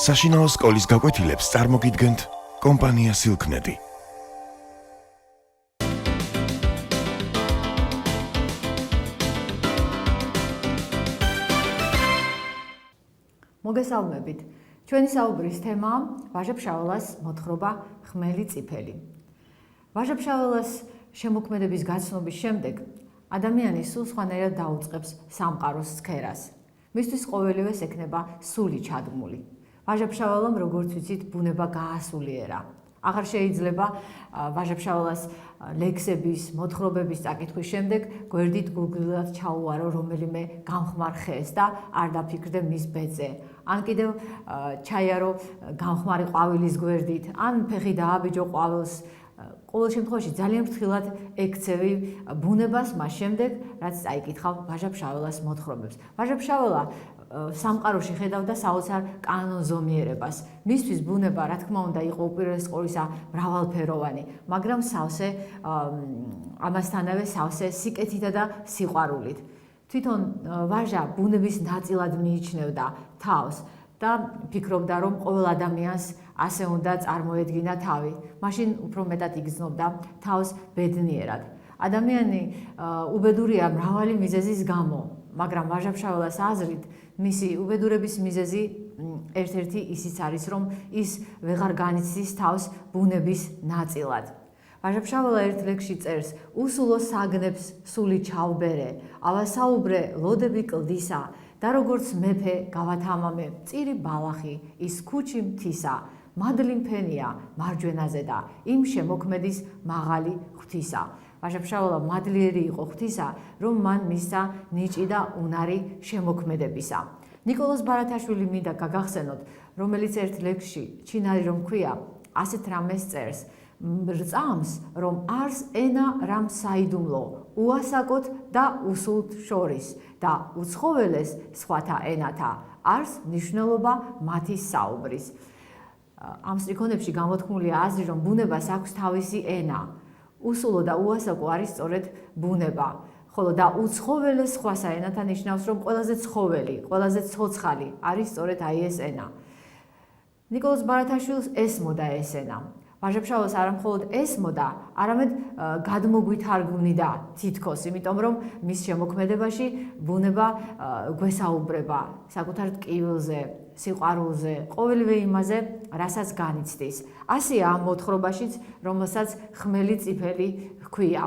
საშინაო სკოლის გაკვეთილებს წარმოგიდგენთ კომპანია სილქნეტი. მოგესალმებით. ჩვენი საუბრის თემაა ვაჟა-ფშაველას მოთხრობა ხმელი წიფელი. ვაჟა-ფშაველას შემოქმედების გაცნობის შემდეგ ადამიანი სულ სხვანაირად დაუწყებს სამყაროს სქერას. მისთვის ყოველივეს ექნება სული ჩადგმული. ვაჟა-ფშაველამ, როგორც ვიცით, ბუნება გაასულიერა. აღარ შეიძლება ვაჟა-ფშაველას ლექსების, მოთხრობების წაკითხვის შემდეგ გვერდით გულგრილად ჩაუარო რომელიმე გამხმარ ხეს და არ დაფიქრდე მის ბედზე. ან კიდევ ჩაიარო გამხმარი ყვავილის გვერდით, ან ფეხი დააბიჯო ყვავილს. ყოველ შემთხვევაში ძალიან ფრთხილად ექცევი ბუნებას მას შემდეგ, რაც წაიკითხავ ვაჟა-ფშაველას მოთხრობებს. ვაჟა-ფშაველა სამყაროში ხედავდა საოცარ კანონზომიერებას. მისთვის ბუნება, რა თქმა უნდა, იყო უპირველეს ყოვლისა მრავალფეროვანი, მაგრამ სავსე ამასთანავე სავსე სიკეთითა და სიყვარულით. თვითონ ვაჟა ბუნების ნაწილად მიიჩნევდა თავს და ფიქრობდა, რომ ყოველ ადამიანს ასე უნდა წარმოედგინა თავი. მაშინ უფრო მეტად იგრძნობდა თავს ბედნიერად. ადამიანი უბედურია მრავალი მიზეზის გამო, მაგრამ ვაჟა-ფშაველას აზრით მისი უბედურების მიზეზი ერთ-ერთი ისიც არის, რომ ის ვეღარ განიცდის თავს ბუნების ნაწილად. ვაჟა-ფშაველა ერთ ლექსში წერს: "უსულო საგნებს სული ჩავბერე, ავასაუბრე ლოდები კლდისა და როგორც მეფე გავათამამე წირი ბალახი ის ქუჩი მთისა, მადლი მფენია მარჯვენაზე და იმ შემოქმედის მაღალი ღვთისა." ვაჟა-ფშაველა მადლიერი იყო ღვთისა, რომ მან მისცა ნიჭი და უნარი შემოქმედებისა. ნიკოლოზ ბარათაშვილი მინდა გაგახსენოთ, რომელიც ერთ ლექსში, ჩინარი რომ ქვია, ასეთ რამეს წერს: "რწამს, რომ არს ენა რამ საიდუმლო, უასაკოთ და უსულთ შორის და უცხოველეს სხვათა ენათა, არს მნიშვნელობა მათი საუბრის." ამ სტრიქონებში გამოთქმულია აზრი, რომ ბუნებას აქვს თავისი ენა. უსულო და უასაკო არის სწორედ ბუნება, ხოლო და უცხოველეს სხვასა ენათა ნიშნავს, რომ ყველაზე ცხოველი, ყველაზე ცოცხალი არის სწორედ აი ეს ენა. ნიკოლოზ ბარათაშვილს ესმოდა ეს ენა. ვაჟა-ფშაველას არა მხოლოდ ესმოდა, არამედ გადმოგვითარგმნიდა თითქოს, იმიტომ რომ მის შემოქმედებაში ბუნება გვესაუბრება საკუთარ ტკივილზე, სიყვარულზე, ყოველივე იმაზე, რასაც განიცდის. ასეა ამ მოთხრობაშიც, რომელსაც ხმელი წიფელი ჰქვია.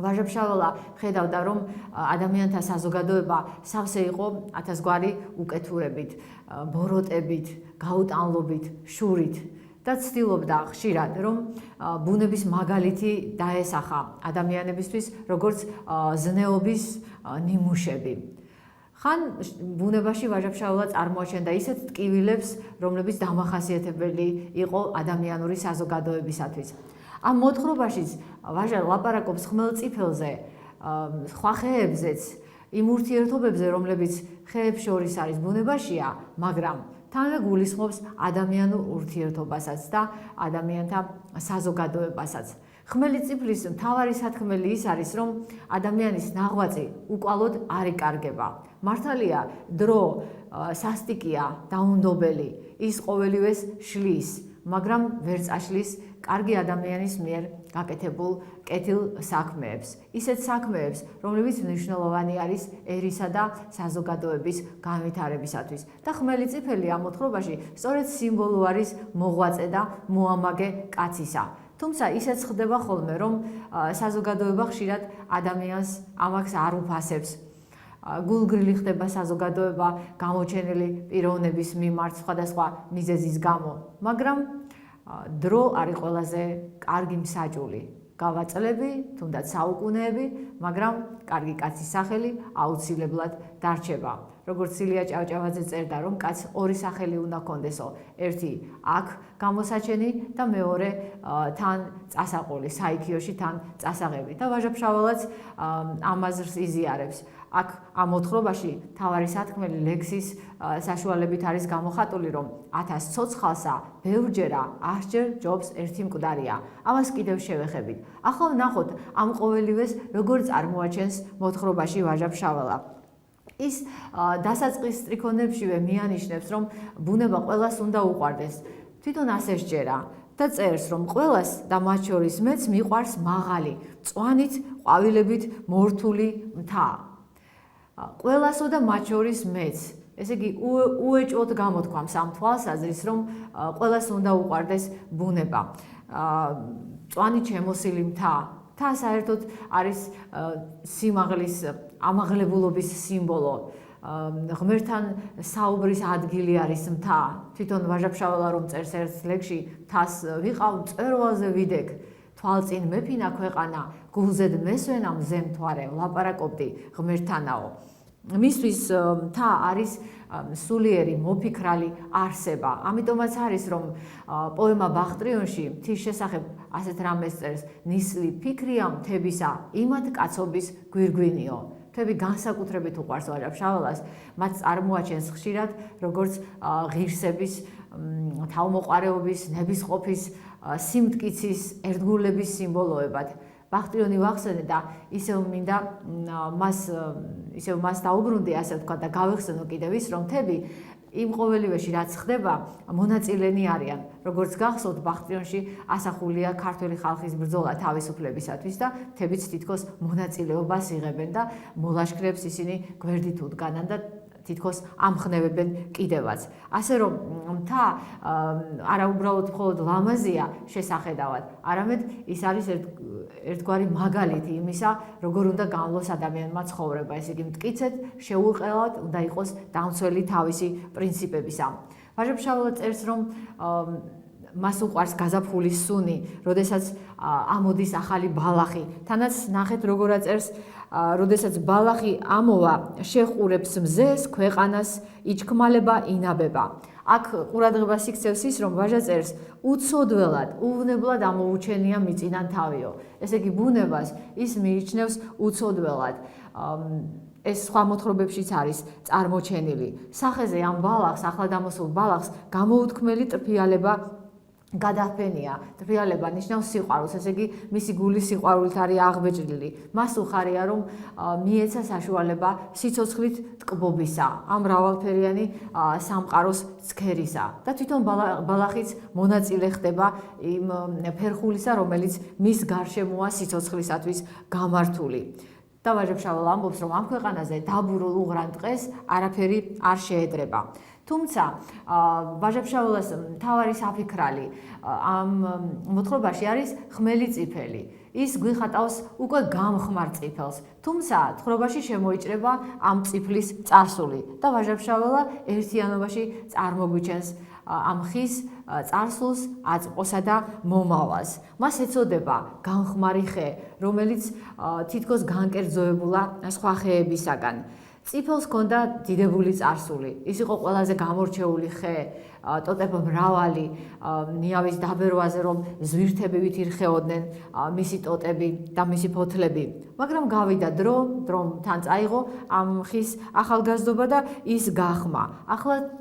ვაჟა-ფშაველა ხედავდა, რომ ადამიანთა საზოგადოება სავსე იყო ათასგვარი უკეთურებით, ბოროტებით, გაუტანლობით, შურით და ცდილობდა ხშირად, რომ ბუნების მაგალითი დაესახა ადამიანებისთვის, როგორც ზნეობის ნიმუშები. ხან ბუნებაში ვაჟა-ფშაველა წარმოაჩენდა ისეთ ტკივილებს, რომლებიც დამახასიათებელი იყო ადამიანური საზოგადოებისათვის. ამ მოთხრობაშიც ვაჟა ლაპარაკობს ხმელ წიფელზე, სხვა ხეებზეც, იმ ურთიერთობებზე, რომლებიც ხეებს შორის არის ბუნებაშია, მაგრამ თანაც გულისხმობს ადამიანურ ურთიერთობასაც და ადამიანთა საზოგადოებასაც. ხმელი წიფლის მთავარი სათქმელი ის არის, რომ ადამიანის ნაღვაწი უკვალოდ არ იკარგება. მართალია, დრო სასტიკია, დაუნდობელი, ის ყოველივეს შლის, მაგრამ ვერ წაშლის კარგი ადამიანის მიერ გაკეთებულ კეთილ საქმეებს. ისეთ საქმეებს, რომლებიც მნიშვნელოვანი არის ერისა და საზოგადოების განვითარებისათვის. და ხმელი წიფელი ამ მოთხრობაში სწორედ სიმბოლო არის მოღვაწე და მოამაგე კაცისა. თუმცა ისეც ხდება ხოლმე, რომ საზოგადოება ხშირად ადამიანს ამას არ უფასებს. გულგრილი ხდება საზოგადოება გამოჩენილი პიროვნების მიმართ სხვადასხვა მიზეზის გამო, მაგრამ დრო არის ყველაზე კარგი მსაჯული. გავაწლები, თუნდაც საუკუნეები, მაგრამ კარგი კაცის სახელი აუცილებლად დარჩება. როგორც ილია ჭავჭავაძე წერდა, რომ კაცს ორი სახელი უნდა ჰქონდესო. ერთი აქ გამოსაჩენი და მეორე თან წასაყოლი, საიქიოში თან წასაღები. და ვაჟა-ფშაველაც ამ აზრს იზიარებს. აქ ამ მოთხრობაში თავარი სათქმელი ლექსის საშუალებით არის გამოხატული, რომ 1000 ცოცხალსა ბევრჯერა 100ჯერ ჯობს ერთი მკვდარია. ამას კიდევ შევეხებით. ახლა ვნახოთ ამ ყოველივეს როგორ წარმოაჩენს მოთხრობაში ვაჟა-ფშაველა. ის დასაწყის სტრიქონებშივე მიანიშნებს, რომ ბუნება ყველას უნდა უყვარდეს. თვითონ ასე სჯერა და წერს, რომ ყველას და მათ შორის მეც მიყვარს მაღალი, მწვანით, ყვავილებით მორთული მთა. ყველასო და მათ შორის მეც. ესე იგი უეჭვოდ გამოთქვამს ამ თვალსაზრისს, რომ ყველას უნდა უყვარდეს ბუნება. მწვანით შემოსილი მთა. მთა საერთოდ არის სიმაღლის, ამაღლებულობის სიმბოლო. ღმერთთან საუბრის ადგილი არის მთა. თვითონ ვაჟა-ფშაველა რომ წერს ერთ ლექსში, მთას ვიყავ მწვერვალზე ვიდექ, თვალწინ მეფინა ქვეყანა, გულზედ მესვენა მზე მთვარე, ვლაპარაკობდი ღმერთთანაო. მისთვის მთა არის სულიერი, მოფიქრალი არსება. ამიტომაც არის, რომ პოემა ბახტრიონში მთის შესახებ ასეთ რამეს წერს: ნისლი ფიქრია მთებისა, იმათ კაცობის გვირგვინიო. მთები განსაკუთრებით უყვარს ვაჟა-ფშაველას, მათ წარმოაჩენს ხშირად როგორც ღირსების, თავმოყარეობის, ნებისყოფის, სიმტკიცის, ერთგულების სიმბოლოებად. ბახტრიონი ვახსენე და ისევ მინდა მას დაუბრუნდი, ასე ვთქვა და გავეხსენო კიდევ ის, რომ მთები იმ ყოველივეში რაც ხდება, მონაწილენი არიან. როგორც გახსოვთ, ბახტრიონში ასახულია ქართველი ხალხის ბრძოლა თავისუფლებისათვის და მთებიც თითქოს მონაწილეობას იღებენ და მოლაშქრეებს ისინი გვერდით უდგანან და თითქოს ამხნევებენ კიდევაც. ასე რომ მთა არა უბრალოდ მხოლოდ ლამაზია შესახედავად, არამედ ის არის ერთგვარი მაგალითი იმისა, როგორ უნდა განვლოს ადამიანმა ცხოვრება. ესე იგი მტკიცედ, შეუყელად უნდა იყოს დამცველი თავისი პრინციპებისა. ვაჟა-ფშაველა წერს, რომ მას უყვარს გაზაფხულის სუნი, როდესაც ამოდის ახალი ბალახი. თანაც ნახეთ როგორ აწერს, როდესაც ბალახი ამოვა, შეყურებს მზეს, ქვეყანას, იჩქმალება, ინაბება. აქ ყურადღებას იქცევს ის, რომ ვაჟა წერს, უცოდველად, უვნებლად ამოუჩენია მიწიდან თავიო. ესე იგი ბუნებას ის მიიჩნევს უცოდველად. ეს სხვა მოთხრობებშიც არის წარმოჩენილი. სახეზე ამ ბალახს, ახლად ამოსულ ბალახს გამოუთქმელი ტრფიალება გადაფენია. ტრფიალება ნიშნავს სიყვარულს, ესე იგი მისი გულის სიყვარულით არის აღბეჭდილი. მას უხარია, რომ მიეცა საშუალება სიცოცხლით ტკბობისა, ამ მრავალფერიანი სამყაროს ცქერისა და თვითონ ბალახიც მონაწილე ხდება იმ ფერხულისა, რომელიც მის გარშემოა სიცოცხლისათვის გამართული. და ვაჟა-ფშაველა ამბობს, რომ ამ ქვეყანაზე დაბურულ უღრან ტყეს არაფერი არ შეედრება. თუმცა ვაჟა-ფშაველას მთავარი საფიქრალი ამ მოთხრობაში არის ხმელი წიფელი. ის გვიხატავს უკვე გამხმარ წიფელს, თუმცა თხრობაში შემოიჭრება ამ წიფლის წარსული და ვაჟა-ფშაველა ერთიანობაში წარმოგვიჩენს ამ ხის წარსულს, აწმყოსა და მომავალს. მას ეწოდება გამხმარი ხე, რომელიც თითქოს განკერძოებულა სხვა ხეებისაგან. წიფელს ჰქონდა დიდებული წარსული. ის იყო ყველაზე გამორჩეული ხე, ტოტებ მრავალი, ნიავის დაბერვაზე, რომ ზვირთები ირხეოდნენ მისი ტოტები და მისი ფოთლები. მაგრამ გავიდა დრო თან წაიღო ამ ხის ახალგაზრდობა და ის გახმა. ახლა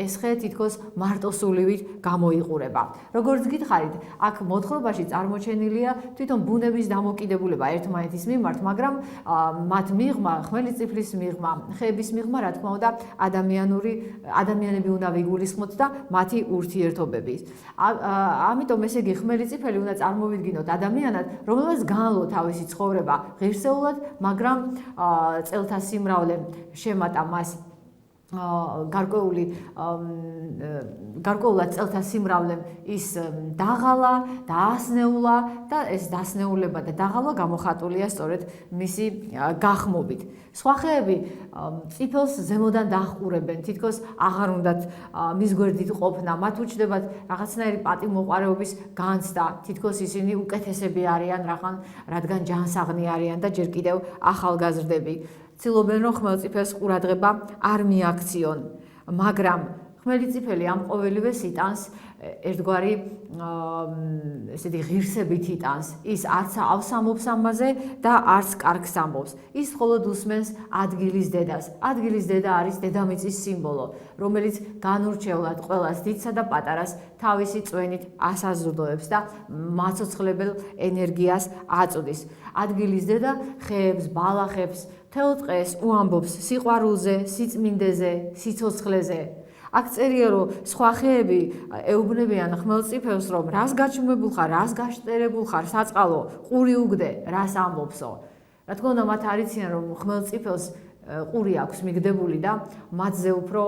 ეს ხე თითქოს მარტოსულივით გამოიყურება. როგორც გითხარით, აქ მოთხრობაში წარმოჩენილია თვითონ ბუნების დამოკიდებულება ერთმანეთის მიმართ, მაგრამ მათ მიღმა, ხმელი წიფლის მიღმა, ხეების მიღმა, რა თქმა უნდა, ადამიანები უნდა ვიგულისხმოთ და მათი ურთიერთობები. ამიტომ ესე იგი ხმელი წიფელი უნდა წარმოვიდგინოთ ადამიანად, რომელსაც განლო თავისი ცხოვრება ღირსეულად, მაგრამ წელთა სიმრავლე შემატა მას გარკვეულად წელთა სიმრავლემ ის დაღალა, დაასნეულა და ეს დასნეულება და დაღალვა გამოხატულია სწორედ მისი გახმობით. სხვა ხეები წიფელს ზემოდან დაჰყურებენ, თითქოს აღარ უნდათ მის გვერდით ყოფნა, მათ უჩნდებათ რაღაცნაირი პატივმოყვარეობის განცდა, თითქოს ისინი უკეთესები არიან, რადგან ჯანსაღნი არიან და ჯერ კიდევ ახალგაზრდები. ცდილობენ, რომ ხმელწიფელს ყურადღება არ მიაქციონ, მაგრამ ხმელიწიფელი ამ ყოველივეს იტანს ერთგვარი ესეთი ღირსებით იტანს. ის არც ავს ამბობს ამაზე და არც კარგს ამბობს. ის მხოლოდ უსმენს ადგილის დედას. ადგილის დედა არის დედამიწის სიმბოლო, რომელიც განურჩევლად ყველას დიდსა და პატარას თავისი წვენით ასაზრდოებს და მაცოცხლებელ ენერგიას აწვდის. ადგილის დედა ხეებს, ბალახებს, მთელ დღეს უამბობს სიყვარულზე, სიწმინდეზე, სიცოცხლეზე. აქ წერია, რომ სხვა ხეები ეუბნებიან ხმელწიფელს, რომ რას გაჩუმებულ ხარ, რას გაშტერებულ ხარ, საწყალო, ყური უგდე, რას ამბობსო. რა თქმა უნდა, მათ არიციან, რომ ხმელწიფელს ყური აქვს მიგდებული და მათზე უფრო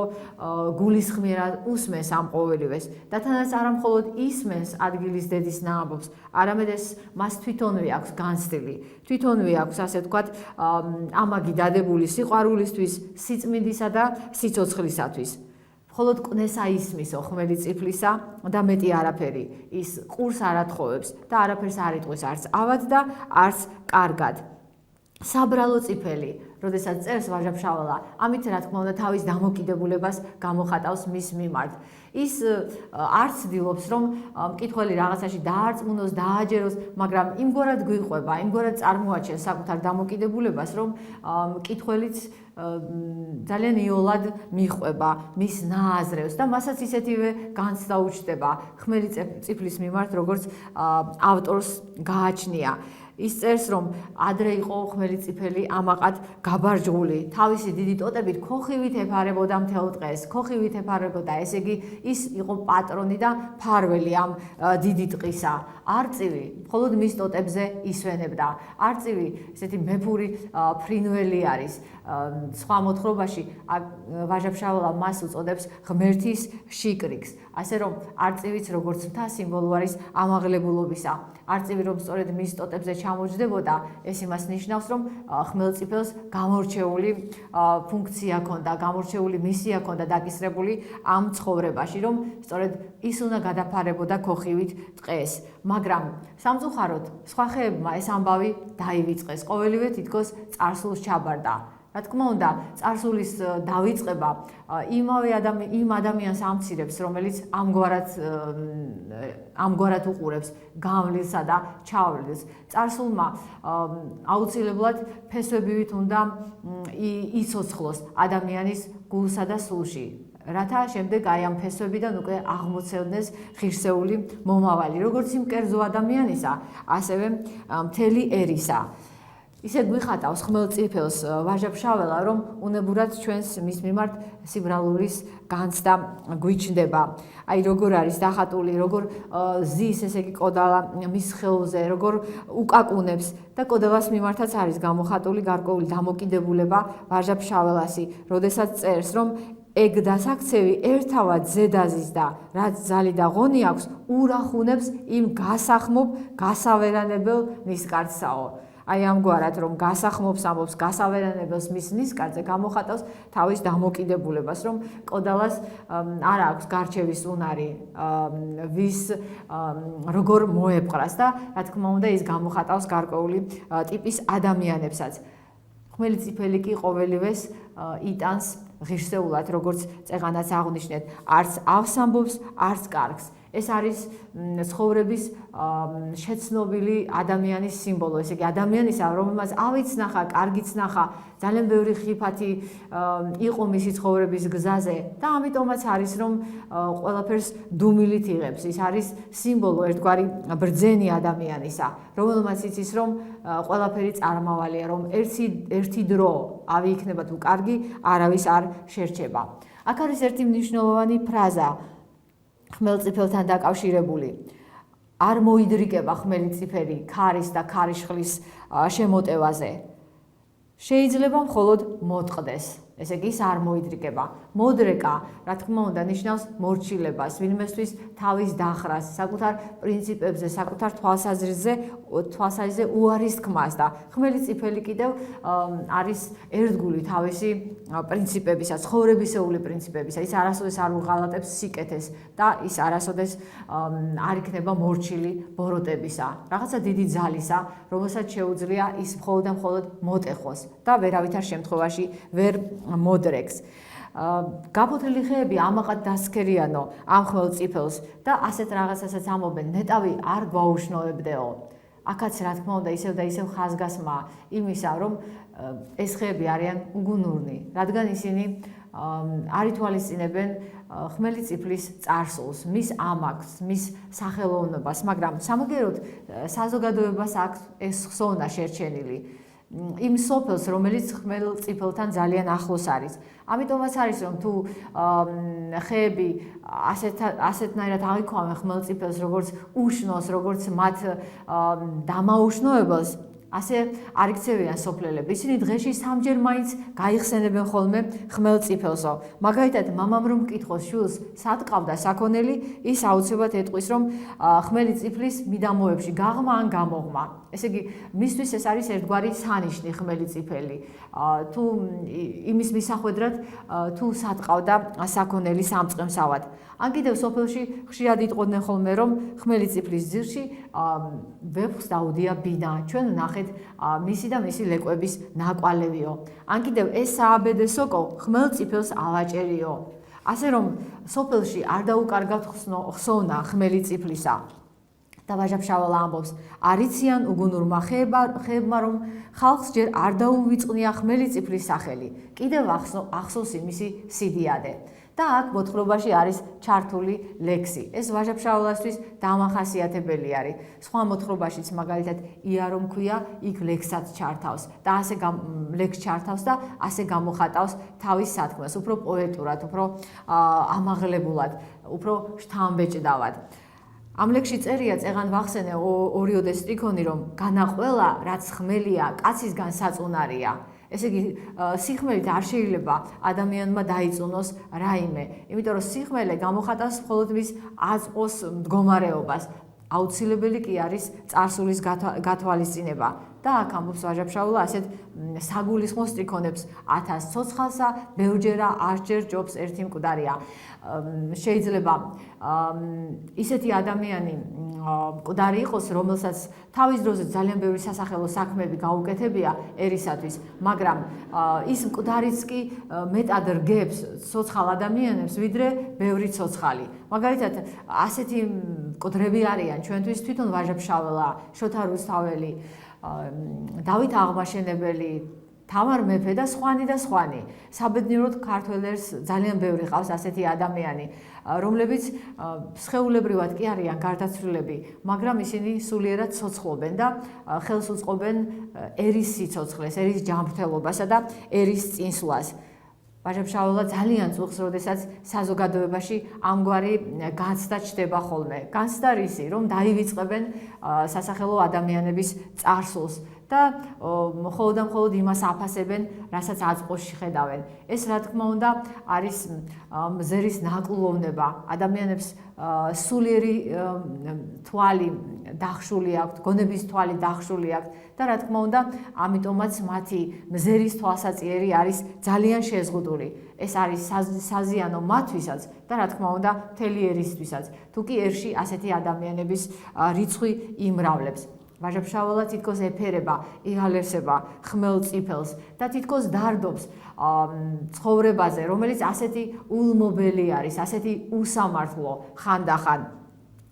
გულისხმიერად უსმენს ამ ყოველივეს. და თანაც არა მხოლოდ ისმენს ადგილის დედის ნაამბობს, არამედ ეს მას თვითონვე აქვს განცდილი. თვითონვე აქვს, ასე ვთქვათ, ამაგი დადებული სიყვარულისთვის, სიწმინდისა და სიცოცხლისათვის. მხოლოდ კვნესა ისმისო ხმელი წიფლისა და მეტი არაფერი. ის ყურს არ ათხოვებს და არაფერს არ იტყვის არც ავად და არც კარგად. საბრალო წიფელი, როდესაც წერს ვაჟა-ფშაველა, ამით რა თქმა უნდა თავის დამოკიდებულებას გამოხატავს მის მიმართ. ის არ ცდილობს, რომ მკითხველი რაღაცაში დაარწმუნოს, დააჯეროს, მაგრამ იმგვარად გვიყვება, იმგვარად წარმოაჩენს საკუთარ დამოკიდებულებას, რომ მკითხველიც ძალიან იოლად მიყვება მის ნააზრევს და მასაც ისეთივე განცდა უჩნდება ხმელი წიფლის მიმართ, როგორც ავტორს გააჩნია. ის წერს, რომ ადრე იყო ხმელი წიფელი ამაყად გაბარჯღული, თავისი დიდი ტოტებით ქოხივით ეფარებოდა მთელ დღეს, ქოხივით ეფარებოდა, ესე იგი ის იყო პატრონი და მფარველი ამ დიდი ტყისა. არწივი მხოლოდ მის ტოტებზე ისვენებდა. არწივი ესეთი მეფური ფრინველი არის. სხვა მოთხრობაში ვაჟა-ფშაველა მას უწოდებს ღმერთის შიკრიკს. ასე რომ არწივიც როგორც მთა სიმბოლო არის ამაღლებულობისა. არწივი რომ სწორედ მის ტოტებზე ჩამოჯდებოდა, ეს იმას ნიშნავს, რომ ხმელწიფელს გამორჩეული ფუნქცია ჰქონდა, გამორჩეული მისია ჰქონდა დაკისრებული ამ ცხოვრებაში, რომ სწორედ ის უნდა გადაფარებოდა ქოხივით ტყეს. მაგრამ სამწუხაროდ სხვა ხეებმა ეს ამბავი დაივიწყეს, ყოველივე თითქოს წარსულს ჩაბარდა. რა თქმა უნდა, წარსულის დავიწყება იმ ადამიანს ამცირებს, რომელიც ამგვარად უყურებს გამლილსა და ჩავლილს. წარსულმა აუცილებლად ფესვებივით უნდა იცოცხლოს ადამიანის გულსა და სულში. რათა შემდეგ აი ამ ფესვებიდან უკვე აღმოცენდეს ღირსეული მომავალი, როგორც იმ კერძო ადამიანისა, ასევე მთელი ერისა. ისე გვიხატავს ხმელწიფელს ვაჟა-ფშაველა, რომ უნებურად ჩვენს მის მიმართ სიბრალურის განცდა გვიჩნდება. აი როგორ არის დახატული, როგორ ზის, ესე იგი კოდალა მის ხელზე, როგორ უკაკუნებს და კოდალას მიმართაც არის გამოხატული გარკვეული დამოკიდებულება ვაჟა-ფშაველასი, როდესაც წერს, რომ ეგ დასაქცევი ერთავად ზედაზის და რაც ძალი და ღონი აქვს, ურახუნებს იმ გასახმობ, გასავერანებელ ნისკარტსაო. აი ამგვარად რომ გასახმობს ამბობს გასავერანებელს მის ნისკარტზე გამოხატავს თავის დამოკიდებულებას, რომ კოდალას არ აქვს გარჩევის უნარი ვის როგორ მოეპყრას და რა თქმა უნდა ის გამოხატავს გარკვეული ტიპის ადამიანებსაც. ხმელი წიფელი კი ყოველივეს იტანს ღირსეულად, როგორც წეღანაც აღნიშნეთ, არც ავს ამბობს, არც კარგს. ეს არის ცხოვრების შეცნობილი ადამიანის სიმბოლო, ესე იგი ადამიანისა, რომელმაც ავიც ნახა, კარგიც ნახა, ძალიან ბევრი ხიფათი იყო მისი ცხოვრების გზაზე და ამიტომაც არის, რომ ყველაფერს დუმილით იღებს. ის არის სიმბოლო ერთგვარი ბრძენი ადამიანისა, რომელმაც იცის, რომ ყველაფერი წარმავალია, რომ ერთი დრო ავი იქნება თუ კარგი, არავის არ შერჩება. აქ არის ერთი მნიშვნელოვანი ფრაზა ხმელწიფელთან დაკავშირებული. არ მოიდრიკება ხმელი წიფელი ქარის და ქარიშხლის შემოტევაზე. შეიძლება მხოლოდ მოტყდეს. ესე იგი ის არ მოიდრიკება. მოდრეკა, რა თქმა უნდა, ნიშნავს მორჩილებას, ვინმესთვის თავის დახრას, საკუთარ პრინციპებზე, საკუთარ თვალსაზრისზე უარის თქმას და ხმელი წიფელი კიდევ არის ერთგული თავისი პრინციპებისა, ცხოვრებისეული პრინციპებისა. ის არასოდეს არ უღალატებს სიკეთეს და ის არასოდეს არ იქნება მორჩილი ბოროტებისა. რაღაცა დიდი ძალისა, რომელსაც შეუძლია ის მხოლოდ და მხოლოდ მოტეხოს და ვერავითარ შემთხვევაში ვერ მოდრეკს. გაფოთლილი ხეები ამაყად დასქერიანო ამ ხმელწიფელს და ასეთ რაღაცასაც ამობენ, ნეტავი არ გვაუშნოებდეო. აქაც რა თქმა უნდა ისევ და ისევ ხაზგასმა იმისა, რომ ეს ხეები არიან უგუნურნი, რადგან ისინი არ ითვალისწინებენ ხმელი წიფლის წარსულს, მის ამაქვს, მის სახელოვნებას, მაგრამ სამაგეროდ საზოგადოებას აქვს ეს ხსოვნა შერჩენილი. იმ სოფელს, რომელიც ხმელწიფელთან ძალიან ახლოს არის. ამიტომაც არის, რომ თუ ხეები ასეთნაირად აღიქვამენ ხმელწიფელს, როგორც უშნოს, როგორც მათ დამაუშნოებელს, ასე არ იქცევიან სოფლელები. ისინი დღეში 3-ჯერ მაინც გაიხსენებენ ხოლმე ხმელწიფელსო. მაგალითად, მამამ რომ მკითხოს შვილს, სად ყავდა საქონელი, ის აუცილებლად ეტყვის, რომ ხმელიწიფლის მიდამოებში გაღმა ან გამოღმა. ესე იგი, მისთვის ეს არის ერთგვარი სანიშნი ხმელიწიფელი. თუ იმის მისახვედრად, თუ სად ყავდა საქონელი სამწყემსავად. ან კიდევ სოფელში ხშირად იტყოდნენ ხოლმე, რომ ხმელიწიფლის ძირში ვეფხს დაუდია ბინა. ჩვენ ვნახეთ მისი და მისი ლეკვების ნაკვალევიო. ან კიდევ ეს სააბედე სოკო ხმელწიფელს ავაჭერიო. ასე რომ სოფელში არ დაუკარგავთ ხსოვნა ხმელიწიფლისა. და ვაჟა-ფშაველა ამბობს, არიციან უგუნურმა ხეებმა, რომ ხალხს ჯერ არ დაუვიწყნია ხმელიწიფლის სახელი, კიდევ ახსოვს იმისი სიდიადე. და აქ მოთხრობაში არის ჩართული ლექსი. ეს ვაჟა-ფშაველასთვის დამახასიათებელი არის. სხვა მოთხრობაშიც მაგალითად ია რომ ქვია, იქ ლექსად ჩართავს და ასე ლექს ჩართავს და ასე გამოხატავს თავის სათქმელს, უფრო პოეტურად, უფრო ამაღლებულად, უფრო შთამბეჭდავად. ამ ლექსში წერია წეღან ვახსენე ორიოდეს სტრიქონი, რომ განაყველა, რაც ხმელია, კაცისგან საწუნარია. ესე იგი, სიხმელით არ შეიძლება ადამიანმა დაიწუნოს რაიმე, იმიტომ რომ სიხმელე გამოხატავს მხოლოდ მის აწმყოს მდგომარეობას. აუცილებელი კი არის წარსულის გათვალისწინება. და აქ ამბობს ვაჟა-ფშაველა ასეთ საგულისხმო სტრიქონებს 1000 ცოცხალსა ბევრჯერა 100ჯერ ჯობს ერთი მკვდარია. შეიძლება ისეთი ადამიანი მკვდარი იყოს, რომელსაც თავის დროზე ძალიან ბევრი სასახელო საქმეები გაუკეთებია ერისათვის, მაგრამ ის მკვდარიც კი მეტად რგებს ცოცხალ ადამიანებს, ვიდრე ბევრი ცოცხალი. მაგალითად, ასეთი მკვდრები არიან ჩვენთვის თვითონ ვაჟა-ფშაველა, შოთა რუსთაველი, დავით აღმაშენებელი, თამარ მეფე და სხვანი და სხვანი. საბედნიეროდ ქართველებს ძალიან ბევრი ყავს ასეთი ადამიანი, რომლებიც სხეულებრივად კი არიან გარდაცვლილები, მაგრამ ისინი სულიერად ცოცხლობენ და ხელს უწყობენ ერის სიცოცხლეს, ერის ჯანმრთელობასა და ერის წინსვლას. ვაჟა-ფშაველა ძალიან წუხს, როდესაც საზოგადოებაში ამგვარი განცდა ჩდება ხოლმე. განცდა რისი, რომ დაივიწყებენ სასახელო ადამიანების წარსულს და მხოლოდ და მხოლოდ იმას აფასებენ, რასაც აწმყოში ხედავენ. ეს რა თქმა უნდა არის მზერის ნაკლოვნება. ადამიანებს სულიერი თვალი დახშული აქვთ, გონების თვალი დახშული აქვთ და რა თქმა უნდა, ამიტომაც მათი მზერის თვალსაჩინო არის ძალიან შეზღუდული. ეს არის საზიანო მათთვისაც და რა თქმა უნდა, მთელი ერისთვისაც. თუ კი ერში ასეთი ადამიანების რიცხვი იმრავლებს. ვაჟა-ფშაველა თითქოს ეფერება, იალერსება ხმელწიფელს და თითქოს დარდობს ცხოვრებაზე, რომელიც ასეთი ულმობელი არის, ასეთი უსამართლო ხანდახან.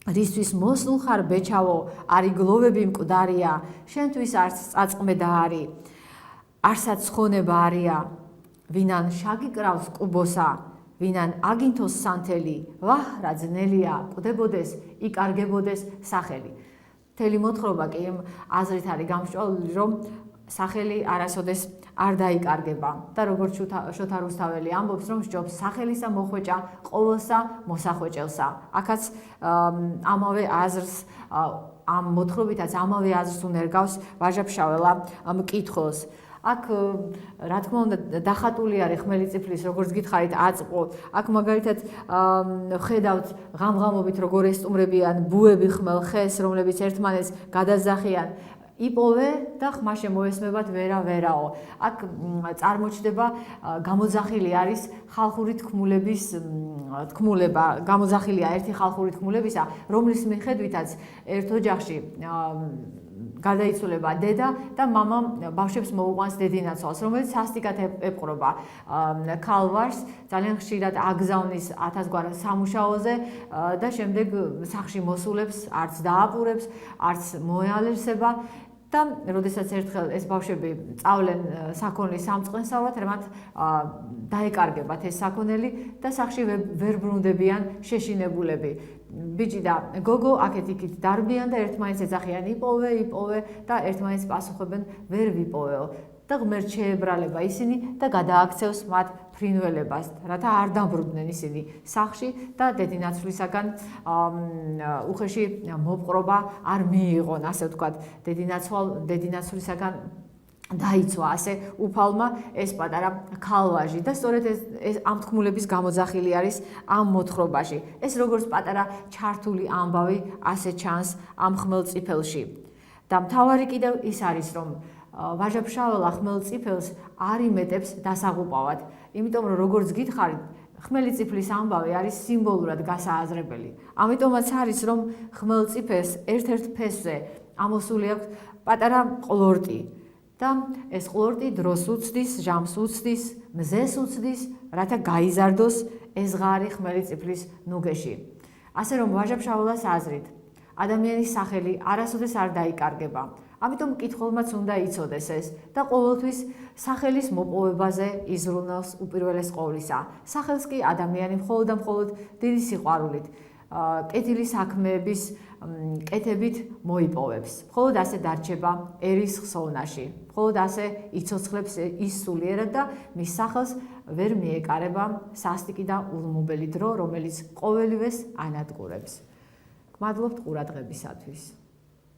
რისთვის მოსულ ხარ ბეჩავო, არი გლოვები მკვდარია, შენთვის არც წაწმედა არის, არსად ცხონება არია, ვინან შაგი კრავს კუბოსა, ვინან აგინთოს სანთელი, ვაჰ რა ძნელია, კვდებოდეს, იკარგებოდეს სახელი. მთელი მოთხრობა კი იმ აზრით არის გამსჭვალული, რომ სახელი არასოდეს არ დაიკარგება და როგორც შოთა რუსთაველი ამბობს, რომ სჯობს სახელისა მოხვეჭა ყოველსა მოსახვეჭელსა. აქაც ამავე აზრს ამ მოთხრობითაც ამავე აზრს უნერგავს ვაჟა-ფშაველა მკითხველს. აქ რა თქმა უნდა დახატული არის ხმელიწიფლის, როგორც გითხარით, აწმყო. აქ მაგალითად ხედავთ ღამღამობით როგორ ესტუმრებიან ბუები ხმელხეს, რომლებიც ერთმანეთს გადაზახიან. იპოვე და ხმა შემოესმებათ ვერა-ვერაო. აქ წარმოჩდება გამოძახილი არის ხალხური თქმულების თქმულება, გამოძახილია ერთი ხალხური თქმულებისა, რომლის მიხედვითაც ერთ ოჯახში გარდაიცვალება დედა და მამამ ბავშვებს მოუყვანს დეგინაცვალს, რომელიც სასტიკად ეპყრობა ქალვარს, ძალიან ხშირად აგზავნის 1000 გვარ სამუშაოზე და შემდეგ სახლში მოსულებს არც დააპურებს, არც მოეალერსება. და როდესაც ერთხელ ეს ბავშვები წავლენ საქონლის სამწყენსავად, მათ დაეკარგებათ ეს საქონელი და სახში ვერ ბრუნდებიან შეშინებულები. ბიჭი და გოგო აქეთ-იქით დარბიან და ერთმანეთს ეძახიან იპოვე და ერთმანეთს პასუხობენ ვერ ვიპოვეო. და ღმერთ შეებრალება ისინი და გადააქცევს მათ ფრინველებას, რათა არ დამბრუნდნენ ისინი სახში და დედინაცვლისაგან უხეში მოპყრობა არ მიიღონ, ასე ვთქვათ, დედინაცვლისაგან დაიცვა ასე უფალმა ეს პატარა ქალვაჟი და სწორედ ეს ამ თქმულების გამოძახილი არის ამ მოთხრობაში. ეს როგორც პატარა ჩართული ამბავი ასე ჩანს ამ ხმელწიფელში. და მთავარი კიდევ ის არის, რომ ვაჟა-ფშაველა ხმელწიფელს არ იმეტებს დასაღუპავად, იმიტომ რომ როგორც გითხარით, ხმელიწიფლის ამბავი არის სიმბოლურად გასააზრებელი. ამიტომაც არის, რომ ხმელწიფეს ერთ-ერთ ფესზე ამოსული აქვს პატარა ყლორტი და ეს ყლორტი დროს უცდის, ჟამს უცდის, მზეს უცდის, რათა გაიზარდოს ეს ღარი ხმელიწიფლის ნუგეში. ასე რომ ვაჟა-ფშაველას აზრით, ადამიანის სახელი არასოდეს არ დაიკარგება. ამიტომ მკითხველმაც უნდა იცოდეს ეს და ყოველთვის სახელის მოპოვებაზე იზრუნავს უპირველეს ყოვლისა. სახელს კი ადამიანი მხოლოდ და მხოლოდ დიდი სიყვარულით, კეთილი საქმეების კეთებით მოიპოვებს. მხოლოდ ასე დარჩება ერის ხსოვნაში. მხოლოდ ასე იცოცხლებს ის სულიერად და მის სახელს ვერ მიეკარება სასტიკი და ულმობელი დრო, რომელიც ყოველივეს ანადგურებს. გმადლობთ ყურადღებისათვის.